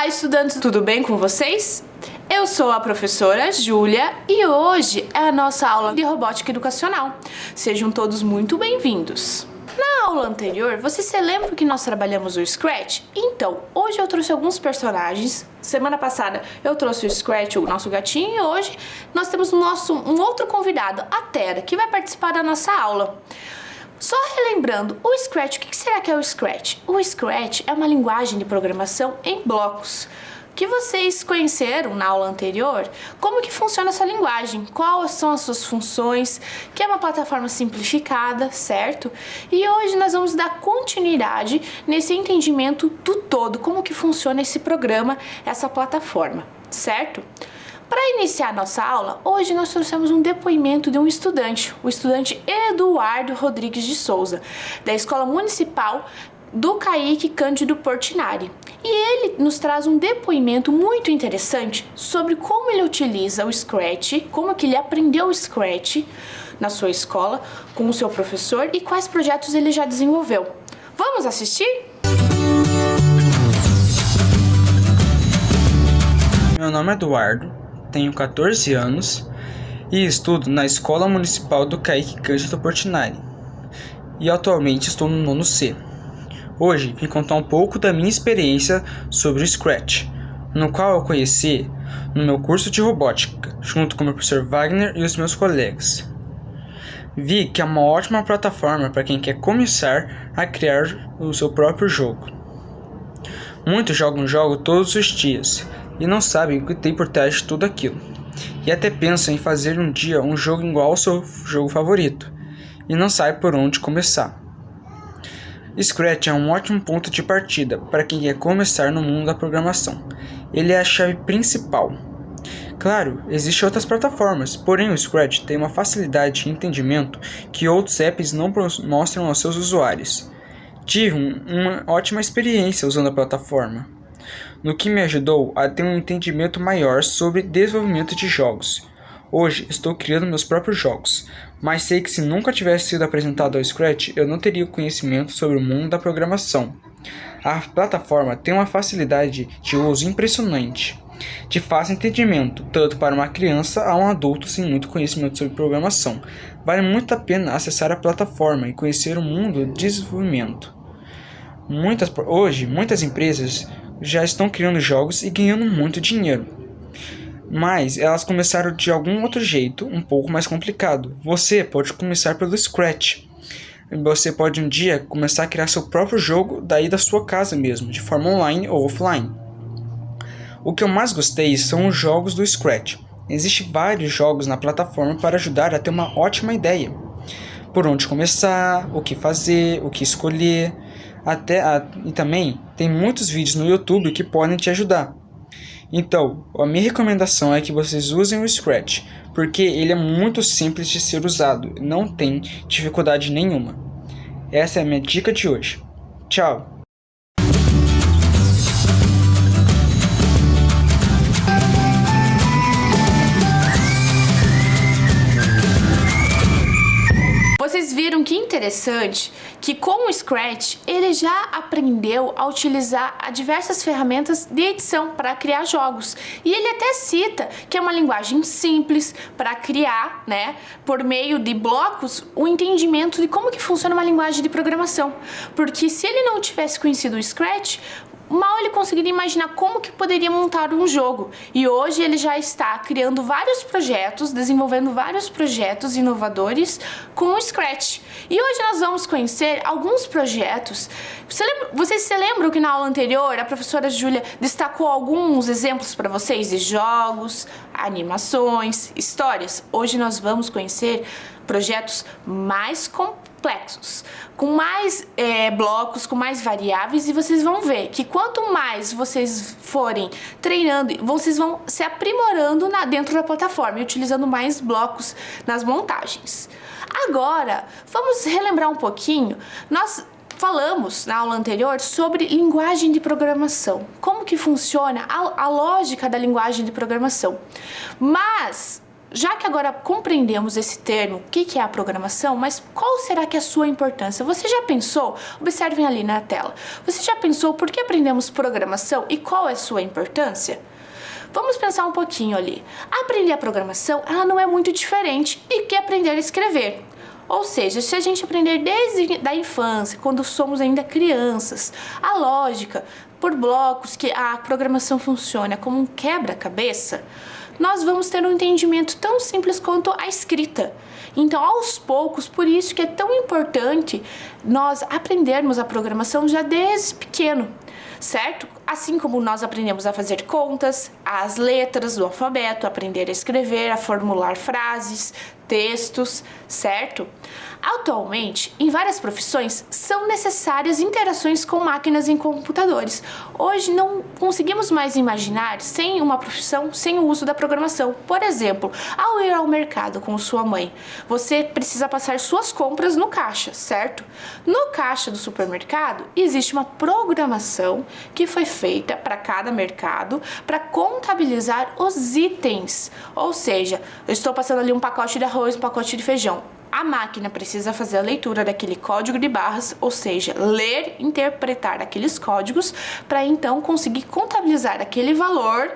estudantes, tudo bem com vocês? Eu sou a professora Júlia e hoje é a nossa aula de robótica educacional. Sejam todos muito bem-vindos. Na aula anterior, você se lembra que nós trabalhamos o Scratch? Então, hoje eu trouxe alguns personagens. Semana passada eu trouxe o Scratch, o nosso gatinho, e hoje nós temos um outro convidado, a Tera, que vai participar da nossa aula. Só relembrando, o Scratch, o que será que é o Scratch? O Scratch é uma linguagem de programação em blocos, que vocês conheceram na aula anterior, como que funciona essa linguagem, quais são as suas funções, que é uma plataforma simplificada, certo? E hoje nós vamos dar continuidade nesse entendimento do todo, como que funciona esse programa, essa plataforma, certo? Para iniciar nossa aula, hoje nós trouxemos um depoimento de um estudante, o estudante Eduardo Rodrigues de Souza, da Escola Municipal do Caíque Cândido Portinari. E ele nos traz um depoimento muito interessante sobre como ele utiliza o Scratch, como que ele aprendeu o Scratch na sua escola, com o seu professor e quais projetos ele já desenvolveu. Vamos assistir? Meu nome é Eduardo, tenho 14 anos e estudo na Escola Municipal do Caíque Cândido Portinari. E atualmente estou no nono C. Hoje vim contar um pouco da minha experiência sobre o Scratch, no qual eu conheci no meu curso de robótica, junto com o meu professor Wagner e os meus colegas. Vi que é uma ótima plataforma para quem quer começar a criar o seu próprio jogo. Muitos jogam o jogo todos os dias e não sabem o que tem por trás de tudo aquilo, e até pensam em fazer um dia um jogo igual ao seu jogo favorito, e não sabem por onde começar. Scratch é um ótimo ponto de partida para quem quer começar no mundo da programação. Ele é a chave principal. Claro, existem outras plataformas, porém o Scratch tem uma facilidade de entendimento que outros apps não mostram aos seus usuários. Tive uma ótima experiência usando a plataforma, no que me ajudou a ter um entendimento maior sobre desenvolvimento de jogos. Hoje estou criando meus próprios jogos, mas sei que se nunca tivesse sido apresentado ao Scratch, eu não teria conhecimento sobre o mundo da programação. A plataforma tem uma facilidade de uso impressionante, de fácil entendimento, tanto para uma criança a um adulto sem muito conhecimento sobre programação. Vale muito a pena acessar a plataforma e conhecer o mundo do desenvolvimento. Hoje, muitas empresas já estão criando jogos e ganhando muito dinheiro. Mas elas começaram de algum outro jeito, um pouco mais complicado. Você pode começar pelo Scratch. Você pode um dia começar a criar seu próprio jogo daí da sua casa mesmo, de forma online ou offline. O que eu mais gostei são os jogos do Scratch. Existem vários jogos na plataforma para ajudar a ter uma ótima ideia. Por onde começar, o que fazer, o que escolher. E também tem muitos vídeos no YouTube que podem te ajudar. Então, a minha recomendação é que vocês usem o Scratch, porque ele é muito simples de ser usado, não tem dificuldade nenhuma. Essa é a minha dica de hoje. Tchau! Vocês viram que interessante que com o Scratch ele já aprendeu a utilizar diversas ferramentas de edição para criar jogos. E ele até cita que é uma linguagem simples para criar, né, por meio de blocos, o entendimento de como que funciona uma linguagem de programação. Porque se ele não tivesse conhecido o Scratch, mal ele conseguiria imaginar como que poderia montar um jogo. E hoje ele já está criando vários projetos, desenvolvendo vários projetos inovadores com o Scratch. E hoje nós vamos conhecer alguns projetos. Vocês se lembram que na aula anterior a professora Júlia destacou alguns exemplos para vocês de jogos, animações, histórias? Hoje nós vamos conhecer projetos mais complexos, com mais blocos, com mais variáveis, e vocês vão ver que quanto mais vocês forem treinando, vocês vão se aprimorando dentro da plataforma e utilizando mais blocos nas montagens. Agora, vamos relembrar um pouquinho. Nós falamos na aula anterior sobre linguagem de programação, como que funciona a lógica da linguagem de programação. Mas Já que agora compreendemos esse termo, o que é a programação, mas qual será que é a sua importância? Você já pensou? Observem ali na tela. Você já pensou por que aprendemos programação e qual é a sua importância? Vamos pensar um pouquinho ali. Aprender a programação, ela não é muito diferente do que aprender a escrever. Ou seja, se a gente aprender desde a infância, quando somos ainda crianças, a lógica por blocos, que a programação funciona como um quebra-cabeça, nós vamos ter um entendimento tão simples quanto a escrita. Então, aos poucos, por isso que é tão importante nós aprendermos a programação já desde pequeno, certo? Assim como nós aprendemos a fazer contas, as letras do alfabeto, aprender a escrever, a formular frases, textos, certo? Atualmente, em várias profissões, são necessárias interações com máquinas e computadores. Hoje não conseguimos mais imaginar sem uma profissão, sem o uso da programação. Por exemplo, ao ir ao mercado com sua mãe, você precisa passar suas compras no caixa, certo? No caixa do supermercado, existe uma programação que foi feita para cada mercado para contabilizar os itens. Ou seja, eu estou passando ali um pacote de arroz, um pacote de feijão. A máquina precisa fazer a leitura daquele código de barras, ou seja, ler, interpretar aqueles códigos para então conseguir contabilizar aquele valor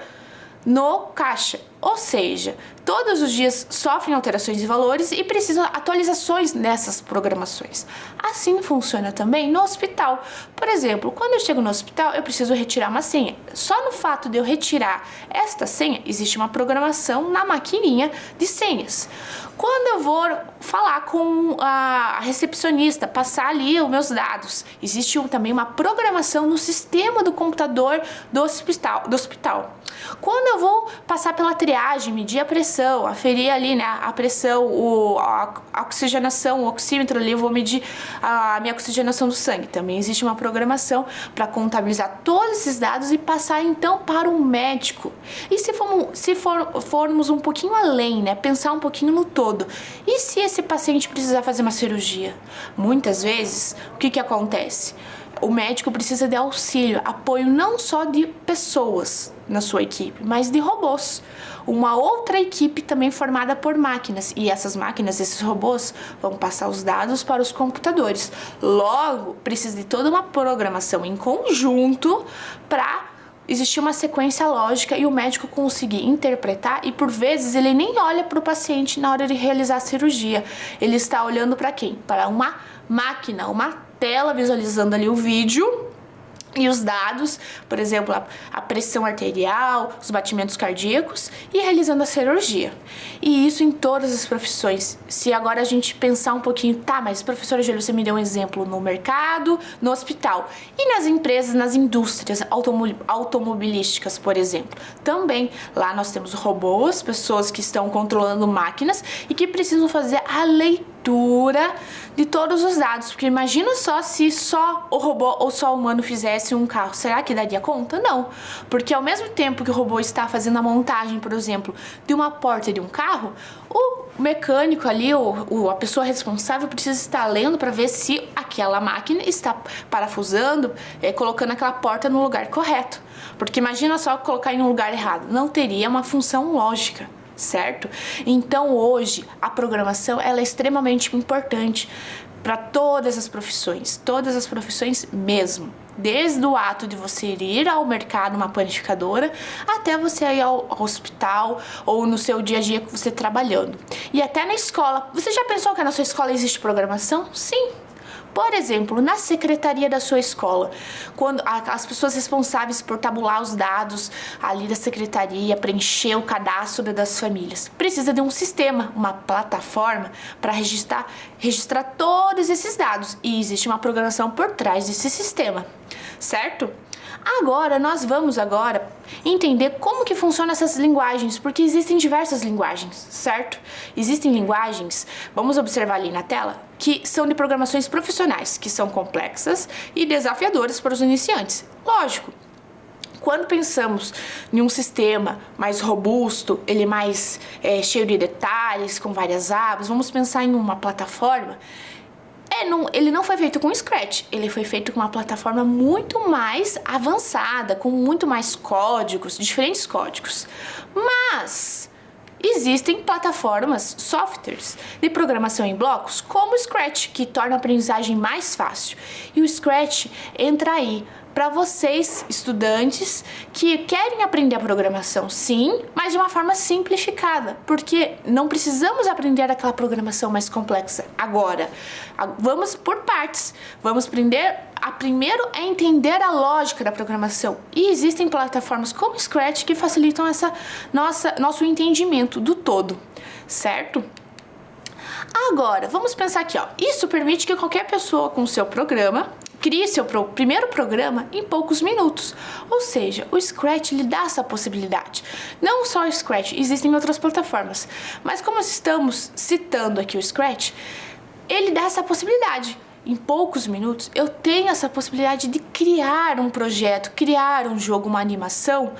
no caixa. Ou seja, todos os dias sofrem alterações de valores e precisam atualizações nessas programações. Assim funciona também no hospital. Por exemplo, quando eu chego no hospital, eu preciso retirar uma senha. Só no fato de eu retirar esta senha, existe uma programação na maquininha de senhas. Quando eu vou falar com a recepcionista, passar ali os meus dados, existe também uma programação no sistema do computador do hospital. Quando eu vou passar pela triagem, medir a pressão, aferir ali, né, a pressão, a oxigenação, o oxímetro ali, eu vou medir a minha oxigenação do sangue. Também existe uma programação para contabilizar todos esses dados e passar então para o médico. E se formos um pouquinho além, né, pensar um pouquinho no todo. E se esse paciente precisar fazer uma cirurgia? Muitas vezes, o que acontece? O médico precisa de auxílio, apoio não só de pessoas na sua equipe, mas de robôs. Uma outra equipe também formada por máquinas. E essas máquinas, esses robôs, vão passar os dados para os computadores. Logo, precisa de toda uma programação em conjunto para existir uma sequência lógica e o médico conseguir interpretar, e por vezes ele nem olha para o paciente na hora de realizar a cirurgia. Ele está olhando para quem? Para uma máquina, uma tela visualizando ali o vídeo e os dados, por exemplo, a pressão arterial, os batimentos cardíacos, e realizando a cirurgia. E isso em todas as profissões. Se agora a gente pensar um pouquinho, tá, mas professora Júlia, você me deu um exemplo no mercado, no hospital, e nas empresas, nas indústrias automobilísticas, por exemplo. Também, lá nós temos robôs, pessoas que estão controlando máquinas e que precisam fazer a leitura de todos os dados, porque imagina só se só o robô ou só o humano fizesse um carro, será que daria conta? Não, porque ao mesmo tempo que o robô está fazendo a montagem, por exemplo, de uma porta de um carro, o mecânico ali, a pessoa responsável precisa estar lendo para ver se aquela máquina está parafusando, colocando aquela porta no lugar correto, porque imagina só colocar em um lugar errado, não teria uma função lógica. Certo? Então hoje a programação ela é extremamente importante para todas as profissões mesmo. Desde o ato de você ir ao mercado, uma panificadora, até você ir ao hospital ou no seu dia a dia que você trabalhando. E até na escola. Você já pensou que na sua escola existe programação? Sim. Por exemplo, na secretaria da sua escola, quando as pessoas responsáveis por tabular os dados ali da secretaria, preencher o cadastro das famílias, precisa de um sistema, uma plataforma para registrar todos esses dados. E existe uma programação por trás desse sistema, certo? Agora, nós vamos entender como que funcionam essas linguagens, porque existem diversas linguagens, certo? Existem linguagens, vamos observar ali na tela, que são de programações profissionais, que são complexas e desafiadoras para os iniciantes. Lógico, quando pensamos em um sistema mais robusto, ele mais cheio de detalhes, com várias abas, vamos pensar em uma plataforma. Ele não foi feito com Scratch, ele foi feito com uma plataforma muito mais avançada, com muito mais códigos, diferentes códigos. Mas Existem plataformas, softwares de programação em blocos, como o Scratch, que torna a aprendizagem mais fácil. E o Scratch entra aí para vocês, estudantes, que querem aprender a programação, sim, mas de uma forma simplificada, porque não precisamos aprender aquela programação mais complexa agora. Vamos por partes. Vamos aprender primeiro a entender a lógica da programação. E existem plataformas como o Scratch que facilitam nosso entendimento do todo, certo? Agora, vamos pensar aqui, ó. Isso permite que qualquer pessoa com seu programa crie seu primeiro programa em poucos minutos. Ou seja, o Scratch lhe dá essa possibilidade. Não só o Scratch, existem outras plataformas. Mas como estamos citando aqui o Scratch, ele dá essa possibilidade. Em poucos minutos, eu tenho essa possibilidade de criar um projeto, criar um jogo, uma animação,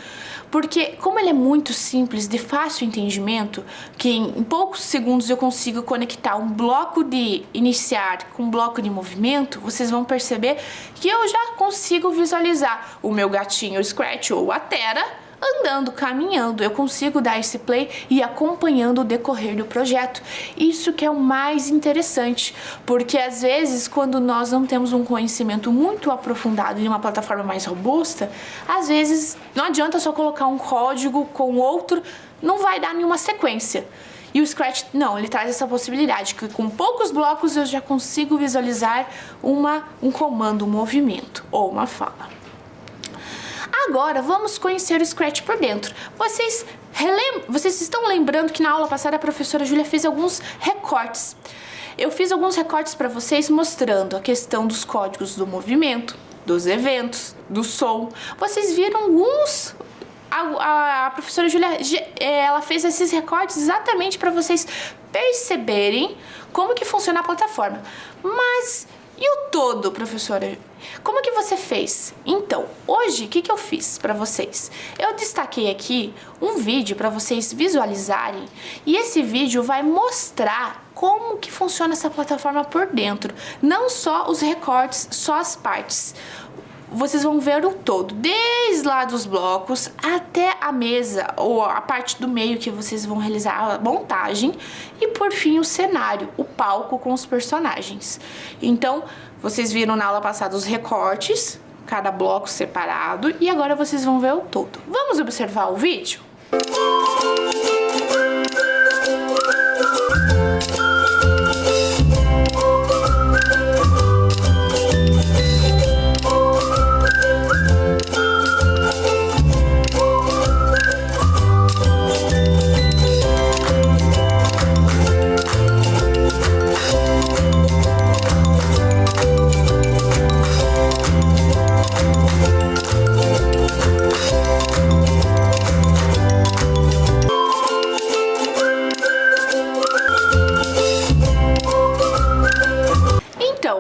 porque como ele é muito simples, de fácil entendimento, que em poucos segundos eu consigo conectar um bloco de iniciar com um bloco de movimento, vocês vão perceber que eu já consigo visualizar o meu gatinho Scratch ou a Terra andando, caminhando. Eu consigo dar esse play e acompanhando o decorrer do projeto. Isso que é o mais interessante, porque às vezes quando nós não temos um conhecimento muito aprofundado em uma plataforma mais robusta, às vezes não adianta só colocar um código com outro, não vai dar nenhuma sequência. E o Scratch, não, ele traz essa possibilidade, que com poucos blocos eu já consigo visualizar um comando, um movimento ou uma fala. Agora, vamos conhecer o Scratch por dentro. Vocês estão lembrando que na aula passada a professora Júlia fez alguns recortes. Eu fiz alguns recortes para vocês mostrando a questão dos códigos do movimento, dos eventos, do som. Vocês viram alguns... A professora Júlia, ela fez esses recortes exatamente para vocês perceberem como que funciona a plataforma. Mas... e o todo, professora? Como que você fez? Então, hoje, o que eu fiz para vocês? Eu destaquei aqui um vídeo para vocês visualizarem e esse vídeo vai mostrar como que funciona essa plataforma por dentro. Não só os recortes, só as partes. Vocês vão ver o todo, desde lá dos blocos até a mesa ou a parte do meio que vocês vão realizar a montagem e por fim o cenário, o palco com os personagens. Então, vocês viram na aula passada os recortes, cada bloco separado e agora vocês vão ver o todo. Vamos observar o vídeo?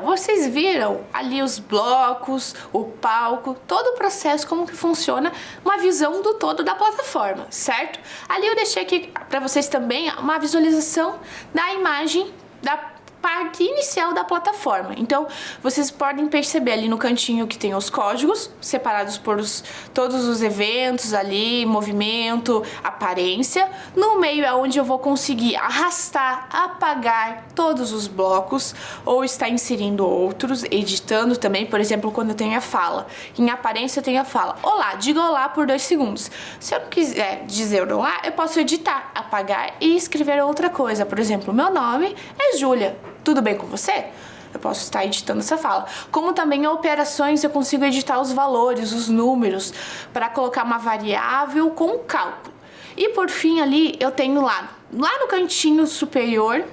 Vocês viram ali os blocos, o palco, todo o processo, como que funciona, uma visão do todo da plataforma, certo? Ali eu deixei aqui para vocês também uma visualização da imagem da parte inicial da plataforma. Então, vocês podem perceber ali no cantinho que tem os códigos, separados por todos os eventos ali, movimento, aparência. No meio é onde eu vou conseguir arrastar, apagar todos os blocos, ou estar inserindo outros, editando também, por exemplo, quando eu tenho a fala. Em aparência eu tenho a fala, olá, diga olá por 2 segundos. Se eu não quiser dizer olá, eu posso editar, apagar e escrever outra coisa. Por exemplo, meu nome é Júlia. Tudo bem com você? Eu posso estar editando essa fala. Como também em operações eu consigo editar os valores, os números, para colocar uma variável com cálculo. E por fim ali eu tenho lá no cantinho superior,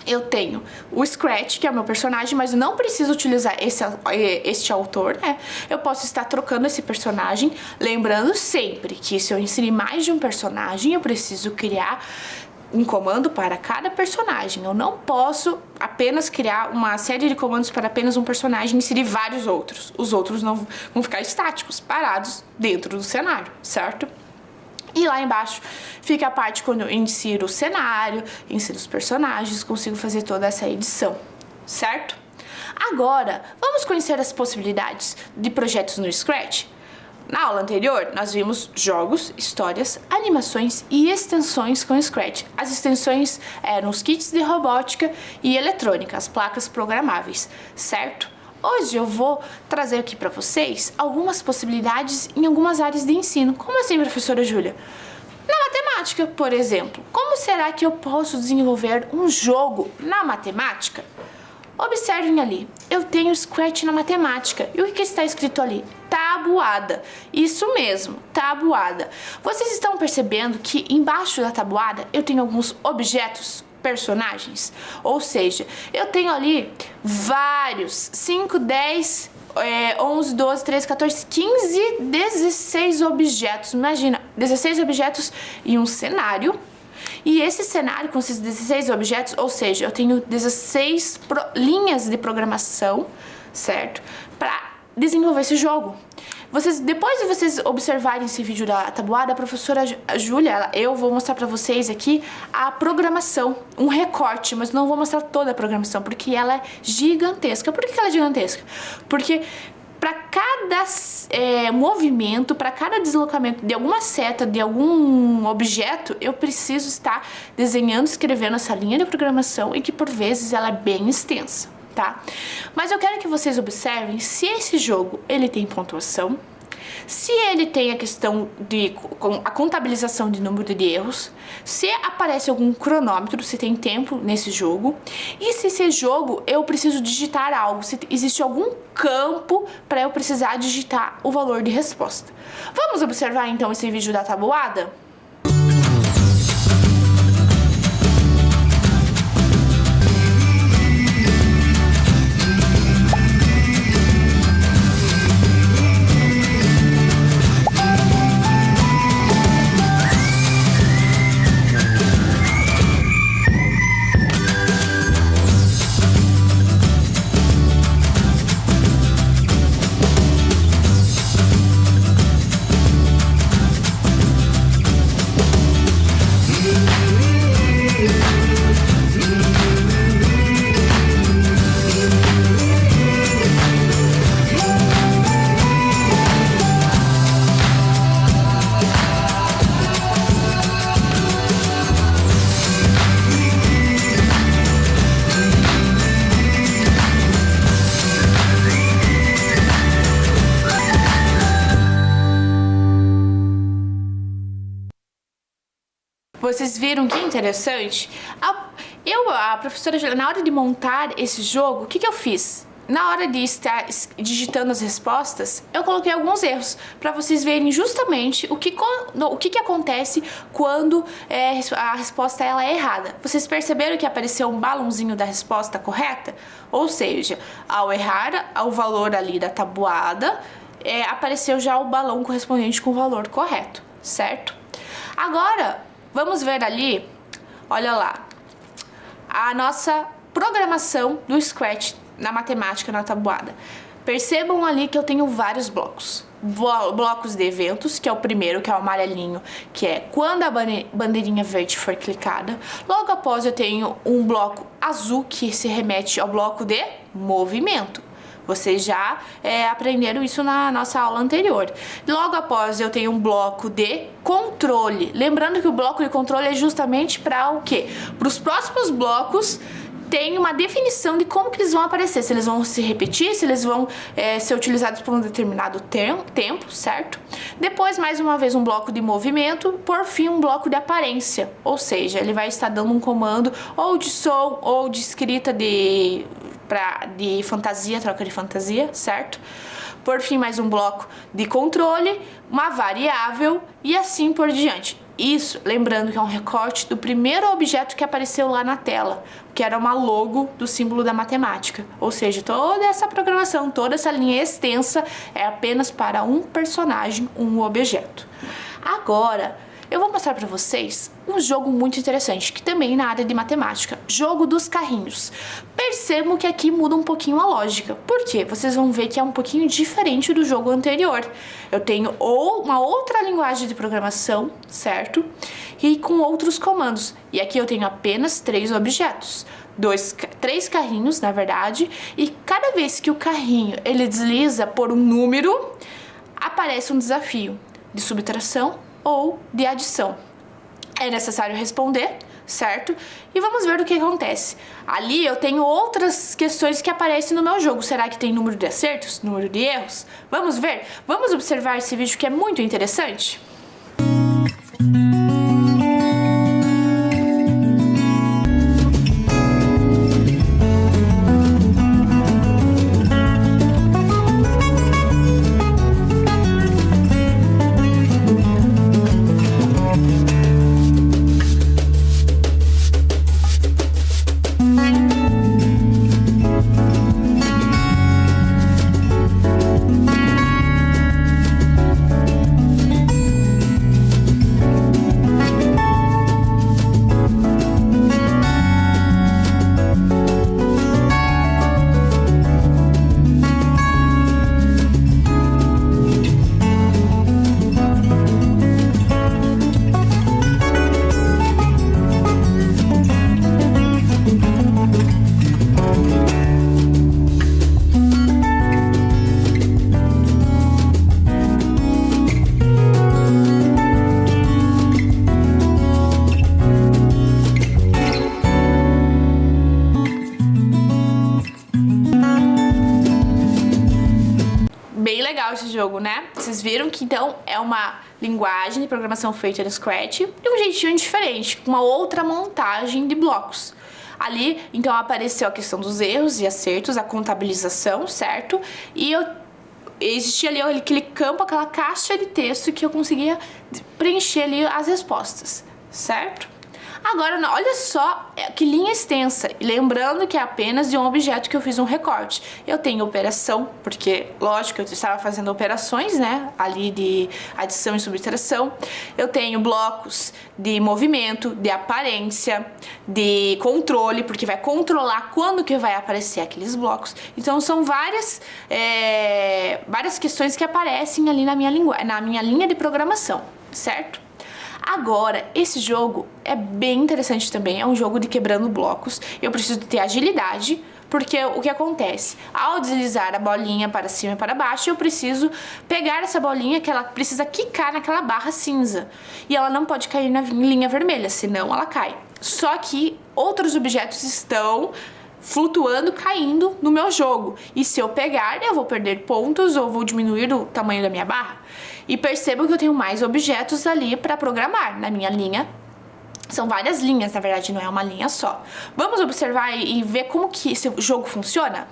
eu tenho o Scratch, que é o meu personagem, mas eu não preciso utilizar este autor, né? Eu posso estar trocando esse personagem, lembrando sempre que se eu inserir mais de um personagem, eu preciso criar um comando para cada personagem. Eu não posso apenas criar uma série de comandos para apenas um personagem e inserir vários outros. Os outros não vão ficar estáticos, parados dentro do cenário, certo? E lá embaixo fica a parte quando eu insiro o cenário, insiro os personagens, consigo fazer toda essa edição, certo? Agora, vamos conhecer as possibilidades de projetos no Scratch? Na aula anterior, nós vimos jogos, histórias, animações e extensões com Scratch. As extensões eram os kits de robótica e eletrônica, as placas programáveis, certo? Hoje eu vou trazer aqui para vocês algumas possibilidades em algumas áreas de ensino. Como assim, professora Júlia? Na matemática, por exemplo. Como será que eu posso desenvolver um jogo na matemática? Observem ali, eu tenho Scratch na matemática. E o que está escrito ali? Tabuada. Isso mesmo, tabuada. Vocês estão percebendo que embaixo da tabuada eu tenho alguns objetos, personagens? Ou seja, eu tenho ali vários, 5, 10, 11, 12, 13, 14, 15, 16 objetos. Imagina, 16 objetos em um cenário. E esse cenário com esses 16 objetos, ou seja, eu tenho 16 linhas de programação, certo? Para desenvolver esse jogo. Depois de vocês observarem esse vídeo da tabuada, a professora Júlia, eu vou mostrar para vocês aqui a programação, um recorte, mas não vou mostrar toda a programação, porque ela é gigantesca. Por que ela é gigantesca? Porque para cada movimento, para cada deslocamento de alguma seta, de algum objeto, eu preciso estar desenhando, escrevendo essa linha de programação e que por vezes ela é bem extensa, tá? Mas eu quero que vocês observem se esse jogo ele tem pontuação, se ele tem a questão de a contabilização de número de erros, se aparece algum cronômetro, se tem tempo nesse jogo, e se esse jogo eu preciso digitar algo, se existe algum campo para eu precisar digitar o valor de resposta. Vamos observar então esse vídeo da tabuada? Vocês viram que interessante? A professora Júlia, na hora de montar esse jogo, o que eu fiz? Na hora de estar digitando as respostas, eu coloquei alguns erros para vocês verem justamente o que acontece quando a resposta ela é errada. Vocês perceberam que apareceu um balãozinho da resposta correta? Ou seja, ao errar o valor ali da tabuada, apareceu já o balão correspondente com o valor correto, certo? Agora, vamos ver ali, olha lá, a nossa programação do Scratch na matemática, na tabuada. Percebam ali que eu tenho vários blocos. Blocos de eventos, que é o primeiro, que é o amarelinho, que é quando a bandeirinha verde for clicada. Logo após eu tenho um bloco azul, que se remete ao bloco de movimento. Vocês já aprenderam isso na nossa aula anterior. Logo após eu tenho um bloco de controle. Lembrando que o bloco de controle é justamente para o quê? Para os próximos blocos tem uma definição de como que eles vão aparecer. Se eles vão se repetir, se eles vão ser utilizados por um determinado tempo, certo? Depois, mais uma vez, um bloco de movimento. Por fim, um bloco de aparência. Ou seja, ele vai estar dando um comando ou de som ou de escrita de fantasia, troca de fantasia, certo? Por fim, mais um bloco de controle, uma variável e assim por diante. Isso, lembrando que é um recorte do primeiro objeto que apareceu lá na tela, que era uma logo do símbolo da matemática. Ou seja, toda essa programação, toda essa linha extensa é apenas para um personagem, um objeto. Agora, eu vou mostrar para vocês um jogo muito interessante, que também na área de matemática, jogo dos carrinhos. Percebam que aqui muda um pouquinho a lógica. Por quê? Vocês vão ver que é um pouquinho diferente do jogo anterior. Eu tenho uma outra linguagem de programação, certo? E com outros comandos. E aqui eu tenho apenas 3 objetos. 3 carrinhos, na verdade. E cada vez que o carrinho ele desliza por um número, aparece um desafio de subtração ou de adição. É necessário responder, certo? E vamos ver o que acontece. Ali eu tenho outras questões que aparecem no meu jogo. Será que tem número de acertos, número de erros? Vamos ver? Vamos observar esse vídeo que é muito interessante? Bem legal esse jogo, né? Vocês viram que então é uma linguagem de programação feita no Scratch de um jeitinho diferente, com uma outra montagem de blocos. Ali, então, apareceu a questão dos erros e acertos, a contabilização, certo? E existia ali aquele campo, aquela caixa de texto que eu conseguia preencher ali as respostas, certo? Agora, olha só que linha extensa. E lembrando que é apenas de um objeto que eu fiz um recorte. Eu tenho operação, porque, lógico, eu estava fazendo operações, né? Ali de adição e subtração. Eu tenho blocos de movimento, de aparência, de controle, porque vai controlar quando que vai aparecer aqueles blocos. Então, são várias questões que aparecem ali na minha linha de programação, certo? Agora, esse jogo é bem interessante também, é um jogo de quebrando blocos. Eu preciso ter agilidade, porque o que acontece? Ao deslizar a bolinha para cima e para baixo, eu preciso pegar essa bolinha que ela precisa quicar naquela barra cinza. E ela não pode cair na linha vermelha, senão ela cai. Só que outros objetos estão flutuando, caindo no meu jogo. E se eu pegar, eu vou perder pontos ou vou diminuir o tamanho da minha barra. E percebam que eu tenho mais objetos ali para programar na minha linha. São várias linhas, na verdade, não é uma linha só. Vamos observar e ver como que esse jogo funciona?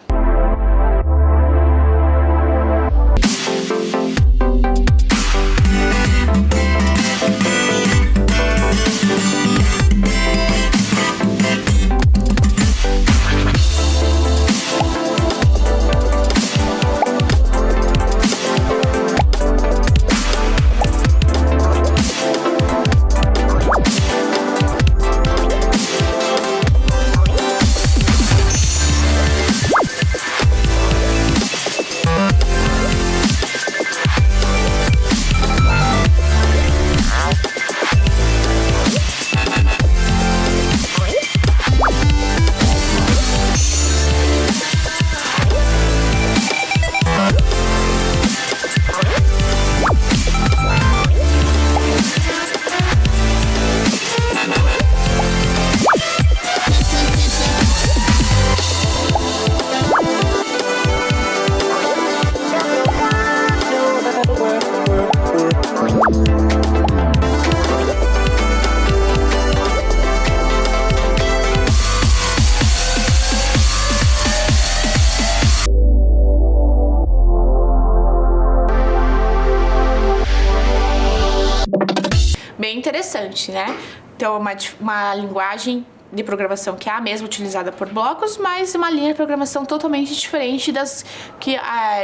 Bem interessante, né? Então, uma linguagem de programação que é a mesma utilizada por blocos, mas uma linha de programação totalmente diferente das que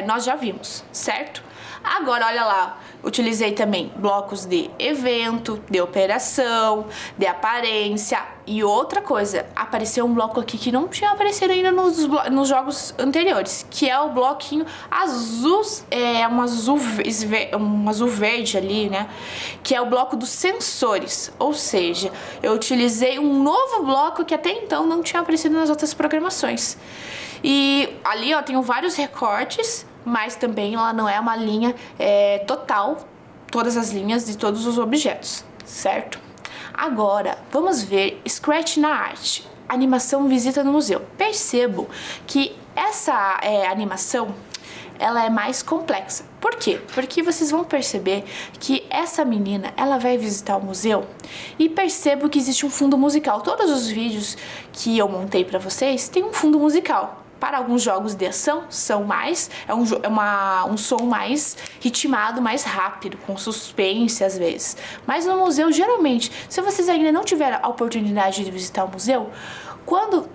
nós já vimos, certo? Agora, olha lá, utilizei também blocos de evento, de operação, de aparência e outra coisa, apareceu um bloco aqui que não tinha aparecido ainda nos jogos anteriores, que é o bloquinho azul, um azul verde ali, né? Que é o bloco dos sensores, ou seja, eu utilizei um novo bloco que até então não tinha aparecido nas outras programações. E ali, ó, tenho vários recortes mas também ela não é uma linha total, todas as linhas de todos os objetos, certo? Agora, vamos ver Scratch na arte, animação visita no museu. Percebo que essa animação, ela é mais complexa. Por quê? Porque vocês vão perceber que essa menina, ela vai visitar o museu e percebo que existe um fundo musical. Todos os vídeos que eu montei para vocês têm um fundo musical. Para alguns jogos de ação, são mais, um som mais ritmado, mais rápido, com suspense às vezes. Mas no museu, geralmente, se vocês ainda não tiveram a oportunidade de visitar o museu, quando,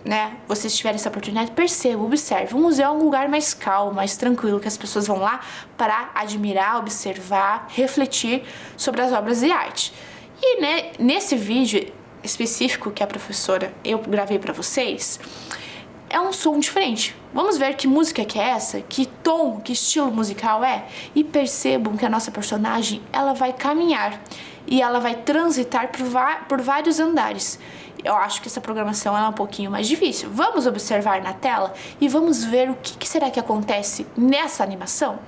vocês tiverem essa oportunidade, percebam, observem. O museu é um lugar mais calmo, mais tranquilo, que as pessoas vão lá para admirar, observar, refletir sobre as obras de arte. E nesse vídeo específico que a professora, eu gravei para vocês, é um som diferente. Vamos ver que música que é essa, que tom, que estilo musical é, e percebam que a nossa personagem, ela vai caminhar e ela vai transitar por vários andares. Eu acho que essa programação é um pouquinho mais difícil. Vamos observar na tela e vamos ver o que será que acontece nessa animação?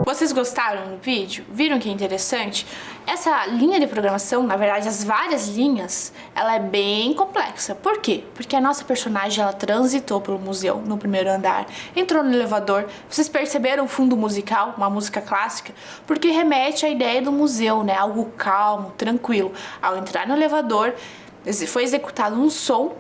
Vocês gostaram do vídeo? Viram que é interessante? Essa linha de programação, na verdade, as várias linhas, ela é bem complexa. Por quê? Porque a nossa personagem, ela transitou pelo museu no primeiro andar, entrou no elevador. Vocês perceberam o fundo musical, uma música clássica? Porque remete à ideia do museu, algo calmo, tranquilo. Ao entrar no elevador, foi executado um som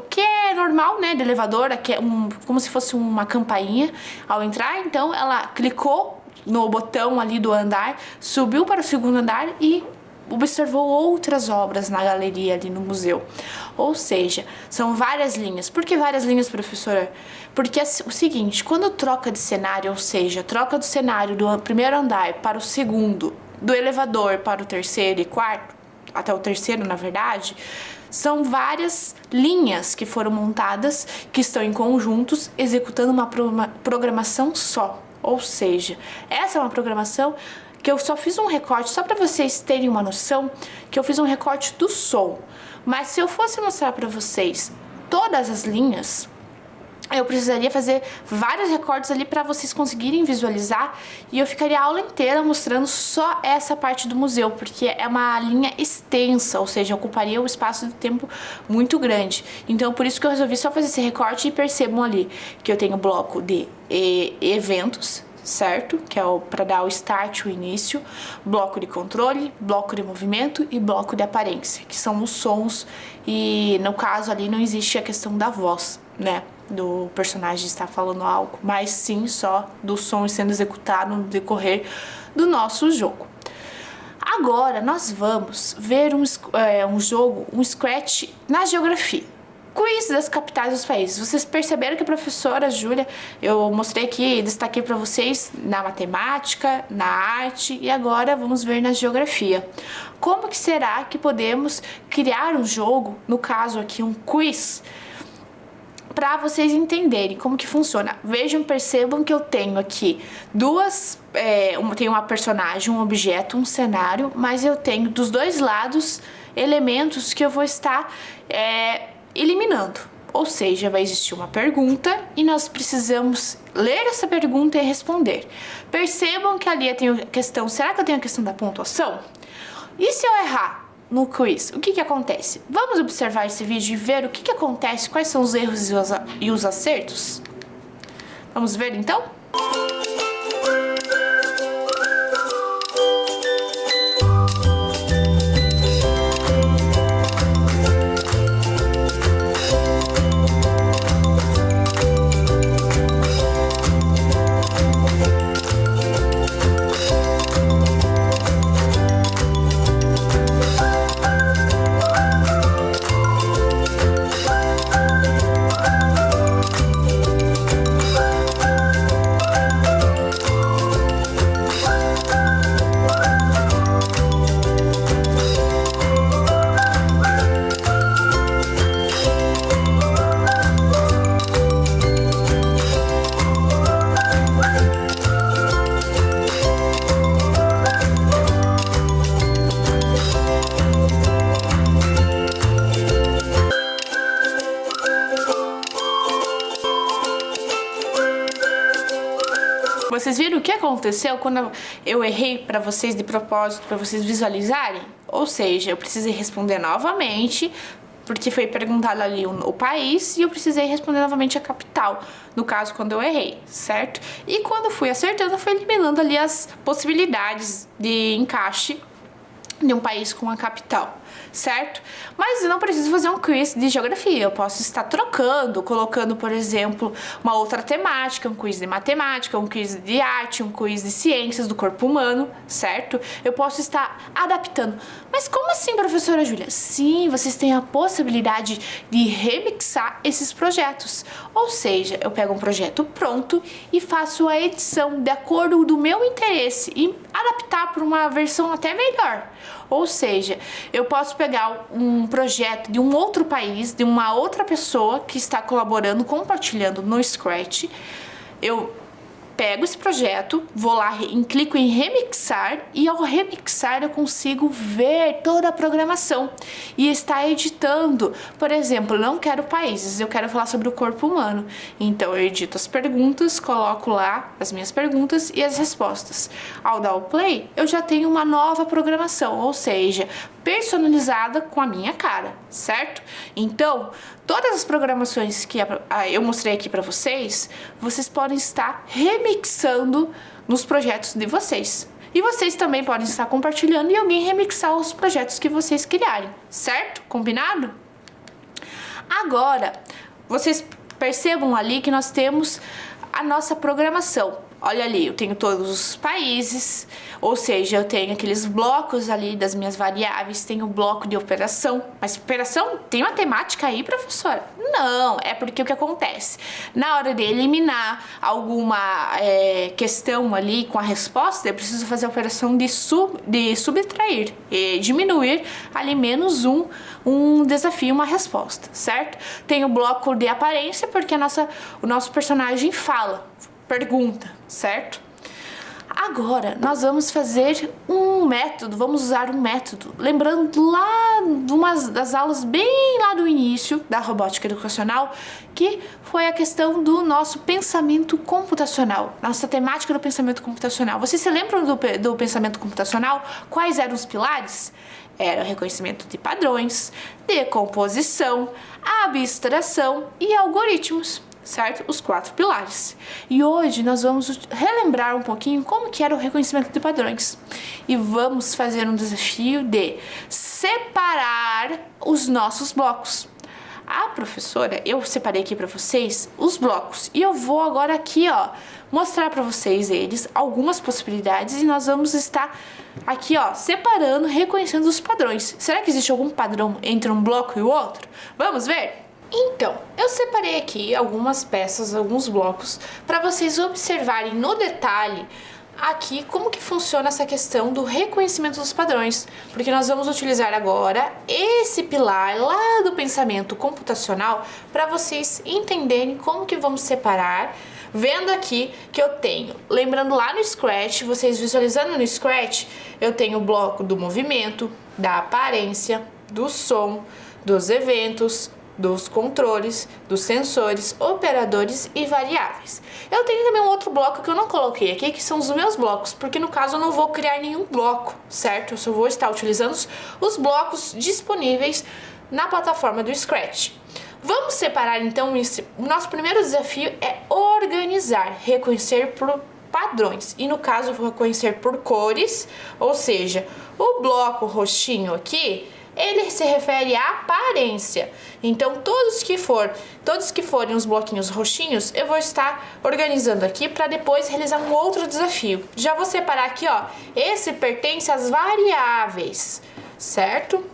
que é normal, do elevador, que é como se fosse uma campainha. Ao entrar, então, ela clicou no botão ali do andar, subiu para o segundo andar e observou outras obras na galeria ali no museu. Ou seja, são várias linhas. Por que várias linhas, professora? Porque é o seguinte, quando troca de cenário, ou seja, troca do cenário do primeiro andar para o segundo, do elevador para o terceiro e quarto, até o terceiro, na verdade, são várias linhas que foram montadas, que estão em conjuntos, executando uma programação só. Ou seja, essa é uma programação que eu só fiz um recorte, só para vocês terem uma noção, que eu fiz um recorte do som. Mas se eu fosse mostrar para vocês todas as linhas, eu precisaria fazer vários recortes ali para vocês conseguirem visualizar, e eu ficaria a aula inteira mostrando só essa parte do museu, porque é uma linha extensa, ou seja, ocuparia um espaço de tempo muito grande. Então, por isso que eu resolvi só fazer esse recorte, e percebam ali que eu tenho bloco de eventos, certo? Que é para dar o start, o início, bloco de controle, bloco de movimento e bloco de aparência, que são os sons, e no caso ali não existe a questão da voz, do personagem estar falando algo, mas sim só do som sendo executado no decorrer do nosso jogo. Agora nós vamos ver um jogo, um Scratch na geografia. Quiz das capitais dos países. Vocês perceberam que a professora Júlia, eu mostrei aqui, destaquei para vocês na matemática, na arte, e agora vamos ver na geografia. Como que será que podemos criar um jogo, no caso aqui um quiz, para vocês entenderem como que funciona. Vejam, percebam que eu tenho aqui tenho uma personagem, um objeto, um cenário, mas eu tenho dos dois lados elementos que eu vou estar eliminando. Ou seja, vai existir uma pergunta e nós precisamos ler essa pergunta e responder. Percebam que ali eu tenho a questão, será que eu tenho a questão da pontuação? E se eu errar no quiz, o que acontece? Vamos observar esse vídeo e ver o que acontece, quais são os erros e os acertos? Vamos ver então? Vocês viram o que aconteceu quando eu errei para vocês de propósito, para vocês visualizarem? Ou seja, eu precisei responder novamente, porque foi perguntado ali o país, e eu precisei responder novamente a capital, no caso quando eu errei, certo? E quando fui acertando, eu fui eliminando ali as possibilidades de encaixe de um país com a capital, certo? Mas eu não preciso fazer um quiz de geografia, eu posso estar trocando, colocando, por exemplo, uma outra temática, um quiz de matemática, um quiz de arte, um quiz de ciências do corpo humano, certo? Eu posso estar adaptando. Mas como assim, professora Júlia? Sim, vocês têm a possibilidade de remixar esses projetos. Ou seja, eu pego um projeto pronto e faço a edição de acordo do meu interesse e adaptar para uma versão até melhor. Ou seja, eu posso pegar um projeto de um outro país, de uma outra pessoa que está colaborando, compartilhando no Scratch. Eu pego esse projeto, vou lá, clico em remixar, e ao remixar eu consigo ver toda a programação e estar editando. Por exemplo, eu não quero países, eu quero falar sobre o corpo humano. Então eu edito as perguntas, coloco lá as minhas perguntas e as respostas. Ao dar o play, eu já tenho uma nova programação, ou seja, personalizada com a minha cara, certo? Então, todas as programações que eu mostrei aqui para vocês, vocês podem estar remixando nos projetos de vocês. E vocês também podem estar compartilhando e alguém remixar os projetos que vocês criarem, certo? Combinado? Agora, vocês percebam ali que nós temos a nossa programação. Olha ali, eu tenho todos os países, ou seja, eu tenho aqueles blocos ali das minhas variáveis, tenho o bloco de operação. Mas operação tem uma temática aí, professora? Não, é porque o que acontece? Na hora de eliminar alguma questão ali com a resposta, eu preciso fazer a operação de subtrair e diminuir ali menos um desafio, uma resposta, certo? Tem o bloco de aparência, porque o nosso personagem pergunta, certo? Agora, nós vamos fazer vamos usar um método, lembrando lá de uma das aulas bem lá do início da robótica educacional, que foi a questão do nosso pensamento computacional, nossa temática do pensamento computacional. Vocês se lembram do pensamento computacional? Quais eram os pilares? Era o reconhecimento de padrões, decomposição, abstração e algoritmos. Certo? Os 4 pilares. E hoje nós vamos relembrar um pouquinho como que era o reconhecimento de padrões. E vamos fazer um desafio de separar os nossos blocos. Professora, eu separei aqui para vocês os blocos. E eu vou agora aqui, mostrar para vocês algumas possibilidades. E nós vamos estar aqui, separando, reconhecendo os padrões. Será que existe algum padrão entre um bloco e o outro? Vamos ver? Então, eu separei aqui algumas peças, alguns blocos, para vocês observarem no detalhe aqui como que funciona essa questão do reconhecimento dos padrões, porque nós vamos utilizar agora esse pilar lá do pensamento computacional para vocês entenderem como que vamos separar, vendo aqui que eu tenho, lembrando lá no Scratch, vocês visualizando no Scratch, eu tenho o bloco do movimento, da aparência, do som, dos eventos, dos controles, dos sensores, operadores e variáveis. Eu tenho também um outro bloco que eu não coloquei aqui, que são os meus blocos, porque no caso eu não vou criar nenhum bloco, certo? Eu só vou estar utilizando os blocos disponíveis na plataforma do Scratch. Vamos separar então, o nosso primeiro desafio é organizar, reconhecer por padrões, e no caso eu vou reconhecer por cores, ou seja, o bloco roxinho aqui, ele se refere à aparência. Então, todos que forem os bloquinhos roxinhos, eu vou estar organizando aqui para depois realizar um outro desafio. Já vou separar aqui, ó, esse pertence às variáveis, certo?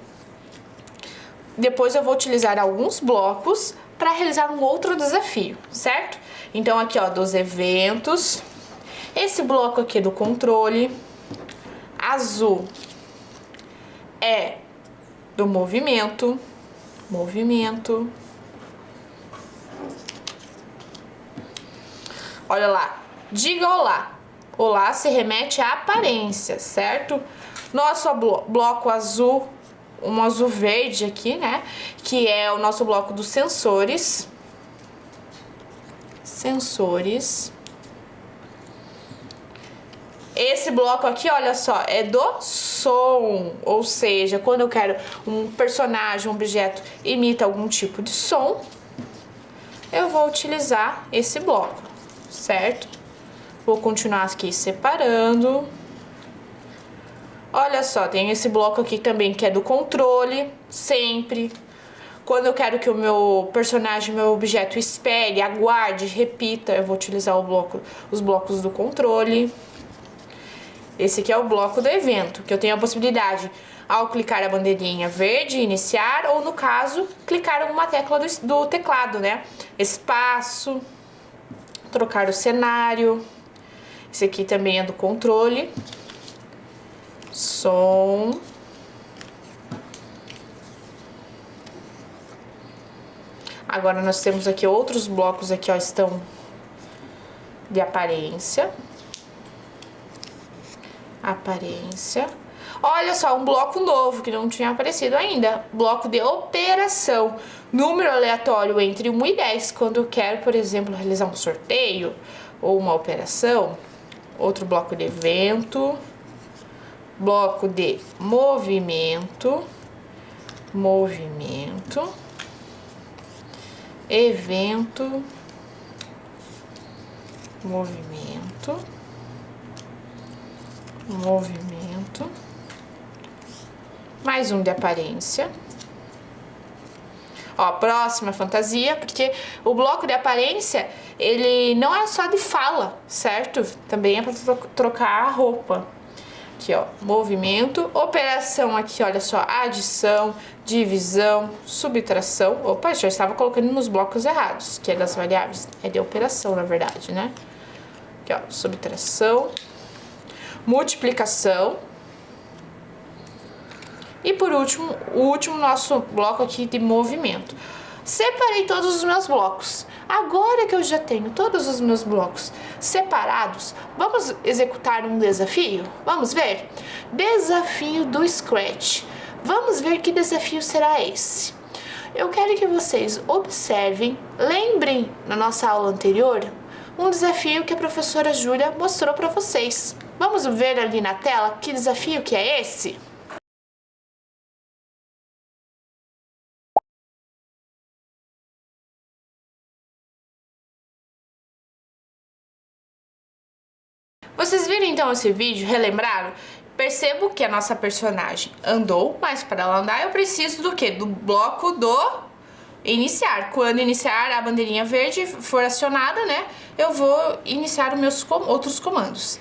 Depois eu vou utilizar alguns blocos para realizar um outro desafio, certo? Então, aqui, ó, dos eventos, esse bloco aqui do controle, azul é do movimento. Olha lá, diga olá. Olá se remete à aparência, certo? Nosso bloco azul, um azul verde aqui, né? Que é o nosso bloco dos sensores. Esse bloco aqui, olha só, é do som, ou seja, quando eu quero um personagem, um objeto imita algum tipo de som, eu vou utilizar esse bloco, certo? Vou continuar aqui separando. Olha só, tem esse bloco aqui também que é do controle, sempre. Quando eu quero que o meu personagem, meu objeto espere, aguarde, repita, eu vou utilizar os blocos do controle. Esse aqui é o bloco do evento, que eu tenho a possibilidade, ao clicar a bandeirinha verde, iniciar, ou no caso, clicar alguma tecla do teclado, né? Espaço, trocar o cenário. Esse aqui também é do controle. Som. Agora nós temos aqui outros blocos aqui, ó, estão de aparência. Olha só, um bloco novo que não tinha aparecido ainda. Bloco de operação. Número aleatório entre 1 e 10. Quando eu quero, por exemplo, realizar um sorteio ou uma operação. Outro bloco de evento. Bloco de movimento. Evento. Movimento. Mais um de aparência. Ó, próxima fantasia, porque o bloco de aparência, ele não é só de fala, certo? Também é para trocar a roupa. Aqui, ó, movimento, operação aqui, olha só, adição, divisão, subtração. Opa, já estava colocando nos blocos errados, que é das variáveis, é de operação, na verdade, né? Aqui, ó, subtração, multiplicação. E por último, o último nosso bloco aqui de movimento. Separei todos os meus blocos. Agora que eu já tenho todos os meus blocos separados, vamos executar um desafio? Vamos ver? Desafio do Scratch. Vamos ver que desafio será esse. Eu quero que vocês observem, lembrem na nossa aula anterior, um desafio que a professora Júlia mostrou para vocês. Vamos ver ali na tela que desafio que é esse? Vocês viram então esse vídeo, relembraram? Percebo que a nossa personagem andou, mas para ela andar eu preciso do quê? Do bloco do iniciar. Quando iniciar a bandeirinha verde for acionada, né? Eu vou iniciar os meus outros comandos.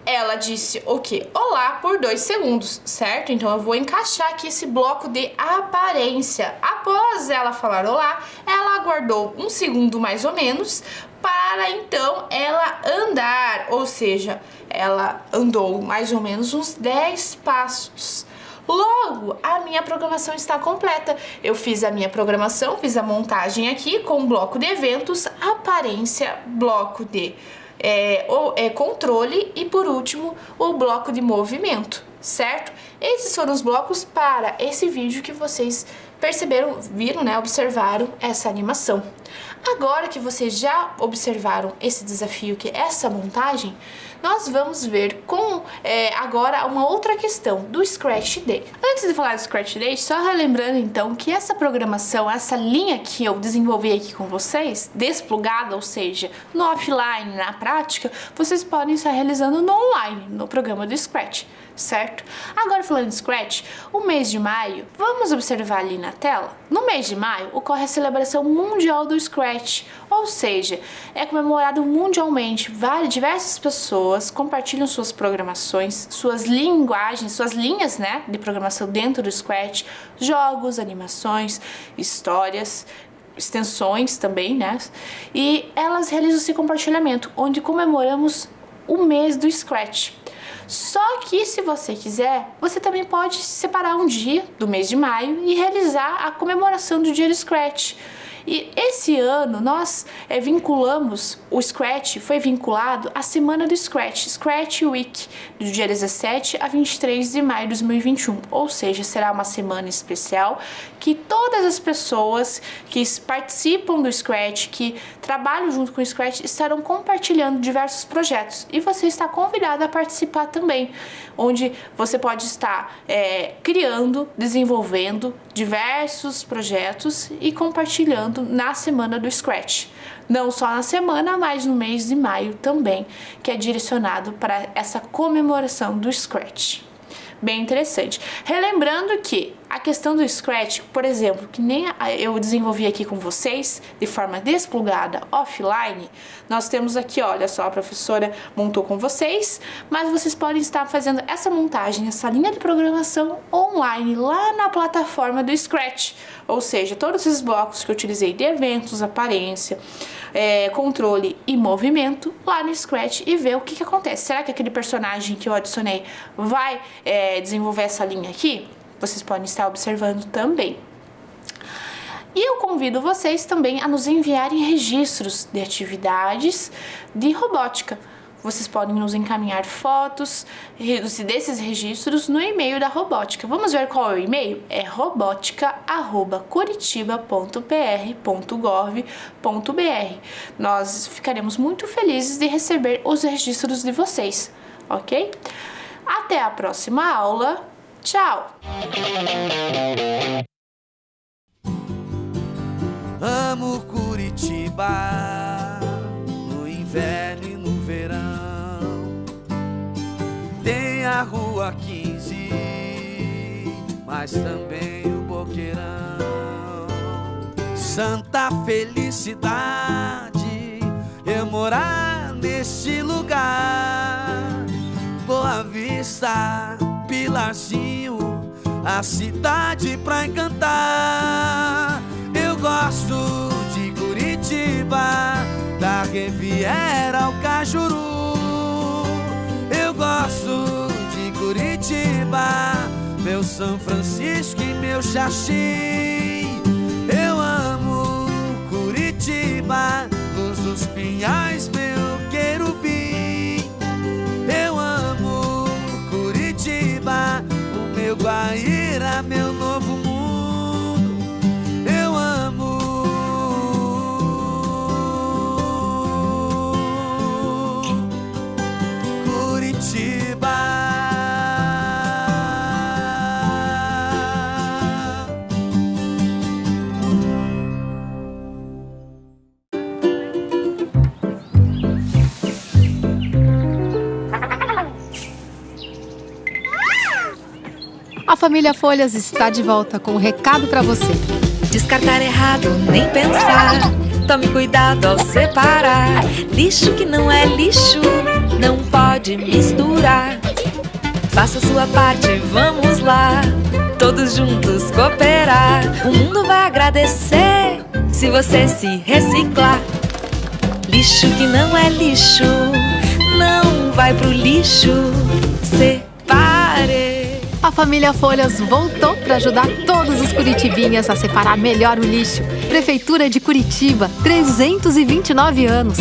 Ela disse o quê? Olá por 2 segundos, certo? Então eu vou encaixar aqui esse bloco de aparência. Após ela falar olá, ela aguardou 1 segundo mais ou menos para então ela andar, ou seja, ela andou mais ou menos uns 10 passos. Logo, a minha programação está completa. Eu fiz a minha programação, fiz a montagem aqui com bloco de eventos, aparência, bloco de controle e, por último, o bloco de movimento, certo? Esses foram os blocos para esse vídeo que vocês perceberam, viram, né? Observaram essa animação. Agora que vocês já observaram esse desafio, que é essa montagem, nós vamos ver com agora uma outra questão do Scratch Day. Antes de falar do Scratch Day, só relembrando então que essa programação, essa linha que eu desenvolvi aqui com vocês, desplugada, ou seja, no offline, na prática, vocês podem estar realizando no online, no programa do Scratch, certo? Agora falando de Scratch, o mês de maio, vamos observar ali na tela? No mês de maio ocorre a celebração mundial do Scratch, ou seja, é comemorado mundialmente. Diversas pessoas compartilham suas programações, suas linguagens, suas linhas, né, de programação dentro do Scratch, jogos, animações, histórias, extensões também, né? E elas realizam esse compartilhamento, onde comemoramos o mês do Scratch. Só que se você quiser, você também pode separar um dia do mês de maio e realizar a comemoração do dia do Scratch. E esse ano nós vinculamos, o Scratch foi vinculado à semana do Scratch, Scratch Week, do dia 17 a 23 de maio de 2021. Ou seja, será uma semana especial que todas as pessoas que participam do Scratch, que trabalham junto com o Scratch, estarão compartilhando diversos projetos. E você está convidado a participar também, onde você pode estar criando, desenvolvendo diversos projetos e compartilhando na semana do Scratch. Não só na semana, mas no mês de maio também, que é direcionado para essa comemoração do Scratch. Bem interessante. Relembrando que a questão do Scratch, por exemplo, que nem eu desenvolvi aqui com vocês, de forma desplugada, offline, nós temos aqui, olha só, a professora montou com vocês, mas vocês podem estar fazendo essa montagem, essa linha de programação online, lá na plataforma do Scratch. Ou seja, todos esses blocos que eu utilizei de eventos, aparência, controle e movimento, lá no Scratch, e ver o que acontece. Será que aquele personagem que eu adicionei vai desenvolver essa linha aqui? Vocês podem estar observando também. E eu convido vocês também a nos enviarem registros de atividades de robótica. Vocês podem nos encaminhar fotos desses registros no e-mail da robótica. Vamos ver qual é o e-mail? É robotica@curitiba.pr.gov.br. Nós ficaremos muito felizes de receber os registros de vocês, ok? Até a próxima aula. Tchau! Amo Curitiba, no inverno e no verão. Tem a Rua 15, mas também o Boqueirão. Santa felicidade eu morar neste lugar. Boa Vista, Pilarzinho, a cidade pra encantar. Eu gosto de Curitiba, da Riviera ao Cajuru. Eu gosto de Curitiba, meu São Francisco e meu Xaxim. Eu amo Curitiba, Luz dos Pinhais, meu querubim. Eu amo Curitiba, o meu Guaíra, meu novo mundo. Eu amo Curitiba. A família Folhas está de volta com um recado para você. Descartar errado, nem pensar. Tome cuidado ao separar. Lixo que não é lixo, não pode misturar. Faça sua parte, vamos lá. Todos juntos cooperar. O mundo vai agradecer se você se reciclar. Lixo que não é lixo, não vai pro lixo. Separe. A família Folhas voltou para ajudar todos os curitibinhas a separar melhor o lixo. Prefeitura de Curitiba, 329 anos.